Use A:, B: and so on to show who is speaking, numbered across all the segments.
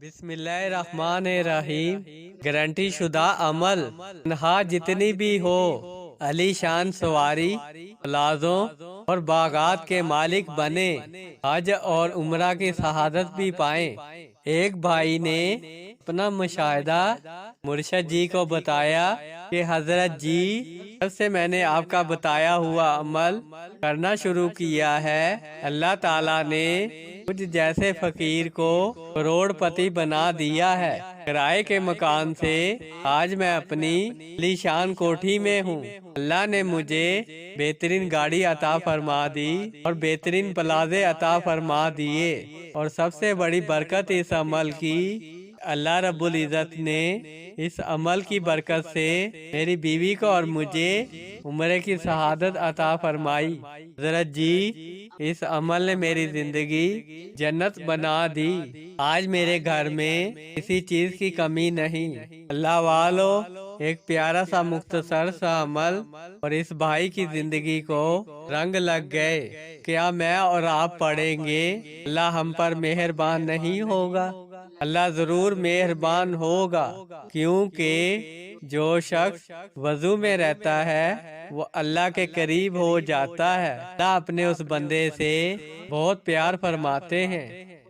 A: بسم اللہ الرحمن الرحیم۔ گارنٹی شدہ عمل تنہا جتنی بھی ہو، علی شان سواری، پلازوں اور باغات کے مالک بنے، حج اور عمرہ کی شہادت بھی پائیں۔ ایک بھائی نے اپنا مشاہدہ مرشد جی کو بتایا کہ حضرت جی، جب سے میں نے آپ کا بتایا ہوا عمل کرنا شروع کیا ہے، اللہ تعالیٰ نے مجھ جیسے فقیر کو کروڑ پتی بنا دیا ہے۔ کرائے کے مکان سے آج میں اپنی عالی شان کوٹھی میں ہوں۔ اللہ نے مجھے بہترین گاڑی عطا فرما دی اور بہترین پلازے عطا فرما دیے، اور سب سے بڑی برکت اس عمل کی، اللہ رب العزت نے اس عمل کی برکت سے میری بیوی کو اور مجھے عمرے کی شہادت عطا فرمائی۔ حضرت جی، اس عمل نے میری زندگی جنت بنا دی۔ آج میرے گھر میں کسی چیز کی کمی نہیں۔ اللہ والو، ایک پیارا سا مختصر سا عمل اور اس بھائی کی زندگی کو رنگ لگ گئے۔ کیا میں اور آپ پڑھیں گے اللہ ہم پر مہربان نہیں ہوگا؟ اللہ ضرور مہربان ہوگا، کیونکہ جو شخص وضو میں رہتا ہے وہ اللہ کے قریب ہو جاتا ہے۔ اللہ اپنے اس بندے سے بہت پیار فرماتے ہیں،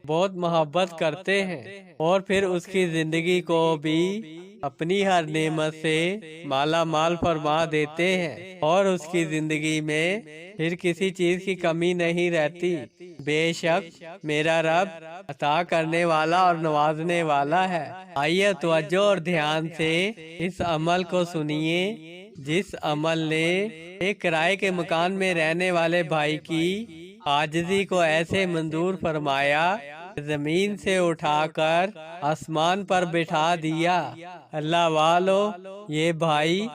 A: بہت محبت کرتے ہیں، اور پھر اس کی زندگی کو بھی اپنی ہر نعمت سے مالا مال فرما دیتے ہیں، اور اس کی زندگی میں پھر کسی چیز کی کمی نہیں رہتی۔ بے شک میرا رب عطا کرنے والا اور نوازنے والا ہے۔ آئیے توجہ اور دھیان سے اس عمل کو سنیے، جس عمل نے ایک کرائے کے مکان میں رہنے والے بھائی کی عاجزی کو ایسے منظور فرمایا، زمین سے اٹھا کر آسمان پر بٹھا دیا۔ اللہ والو، یہ بھائی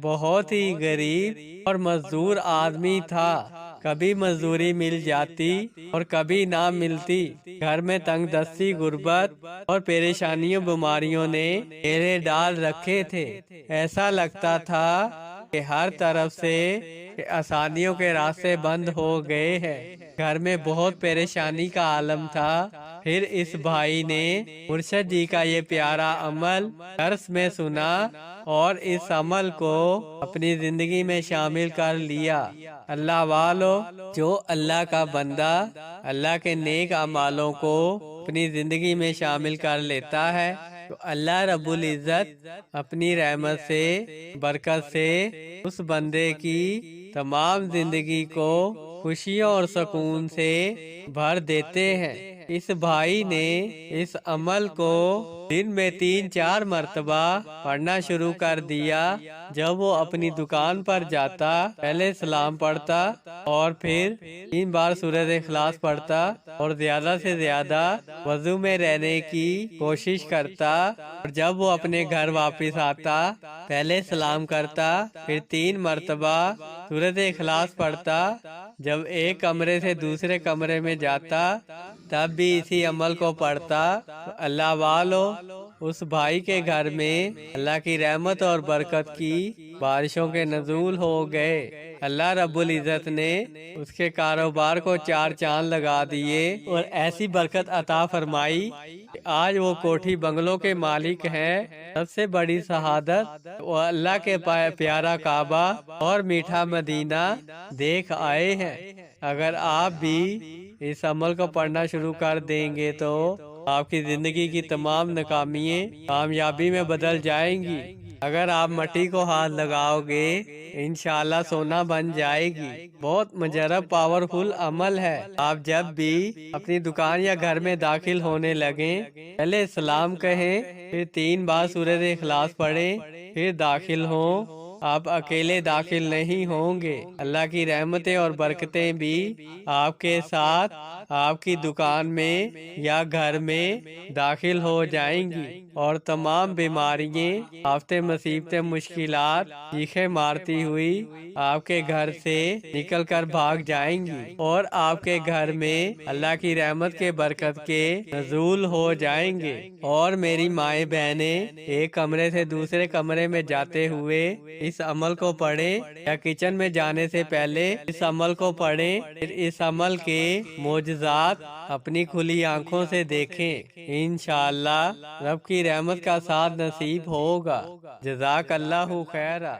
A: بہت ہی غریب اور مزدور آدمی تھا۔ کبھی مزدوری مل جاتی اور کبھی نہ ملتی۔ گھر میں تنگ دستی، غربت اور پریشانیوں، بیماریوں نے گھیرے ڈال رکھے تھے۔ ایسا لگتا تھا کہ ہر طرف سے آسانیوں کے راستے بند ہو گئے ہیں۔ گھر میں بہت پریشانی کا عالم تھا۔ پھر اس بھائی نے مرشد جی کا یہ پیارا عمل درس میں سنا اور اس عمل کو اپنی زندگی میں شامل کر لیا۔ اللہ والو، جو اللہ کا بندہ اللہ کے نیک اعمالوں کو اپنی زندگی میں شامل کر لیتا ہے تو اللہ رب العزت اپنی رحمت سے، برکت سے اس بندے کی تمام زندگی کو خوشیوں اور سکون سے بھر دیتے ہیں۔ اس بھائی نے اس عمل کو دن میں 3-4 مرتبہ پڑھنا شروع کر دیا۔ جب وہ اپنی دکان پر جاتا، پہلے سلام پڑھتا اور پھر 3 بار سورۃ اخلاص پڑھتا، اور زیادہ سے زیادہ وضو میں رہنے کی کوشش کرتا، اور جب وہ اپنے گھر واپس آتا پہلے سلام کرتا، پھر 3 مرتبہ سورۃ اخلاص پڑھتا۔ جب ایک کمرے سے دوسرے کمرے میں جاتا تب بھی اسی عمل کو پڑھتا۔ تو اللہ والو، اس بھائی کے گھر میں اللہ کی رحمت اور برکت کی بارشوں کے نزول ہو گئے۔ اللہ رب العزت نے اس کے کاروبار کو 4 چاند لگا دیے اور ایسی برکت عطا فرمائی کہ آج وہ کوٹھی بنگلوں کے مالک ہیں۔ سب سے بڑی شہادت وہ اللہ کے پیارا کعبہ اور میٹھا مدینہ دیکھ آئے ہیں۔ اگر آپ بھی اس عمل کو پڑھنا شروع کر دیں گے تو آپ کی زندگی کی تمام ناکامیاں کامیابی میں بدل جائیں گی۔ اگر آپ مٹی کو ہاتھ لگاؤ گے، انشاءاللہ سونا بن جائے گی۔ بہت مجرب پاورفل عمل ہے۔ آپ جب بھی اپنی دکان یا گھر میں داخل ہونے لگیں، پہلے سلام کہیں، پھر 3 بار سورۃ اخلاص پڑھیں، پھر داخل ہوں۔ آپ اکیلے داخل نہیں ہوں گے، اللہ کی رحمتیں اور برکتیں بھی آپ کے ساتھ آپ کی دکان میں یا گھر میں داخل ہو جائیں گی، اور تمام بیماریاں، آفتیں، مصیبتیں، مشکلات چیخیں مارتی ہوئی آپ کے گھر سے نکل کر بھاگ جائیں گی، اور آپ کے گھر میں اللہ کی رحمت کے برکت کے نزول ہو جائیں گے۔ اور میری مائیں بہنیں، ایک کمرے سے دوسرے کمرے میں جاتے ہوئے اس عمل کو پڑھیں یا کچن میں جانے سے پہلے اس عمل کو پڑھیں، پھر اس عمل کے معجزات اپنی کھلی آنکھوں سے دیکھیں۔ انشاءاللہ رب کی رحمت کا ساتھ نصیب ہوگا۔ جزاک اللہ خیرہ۔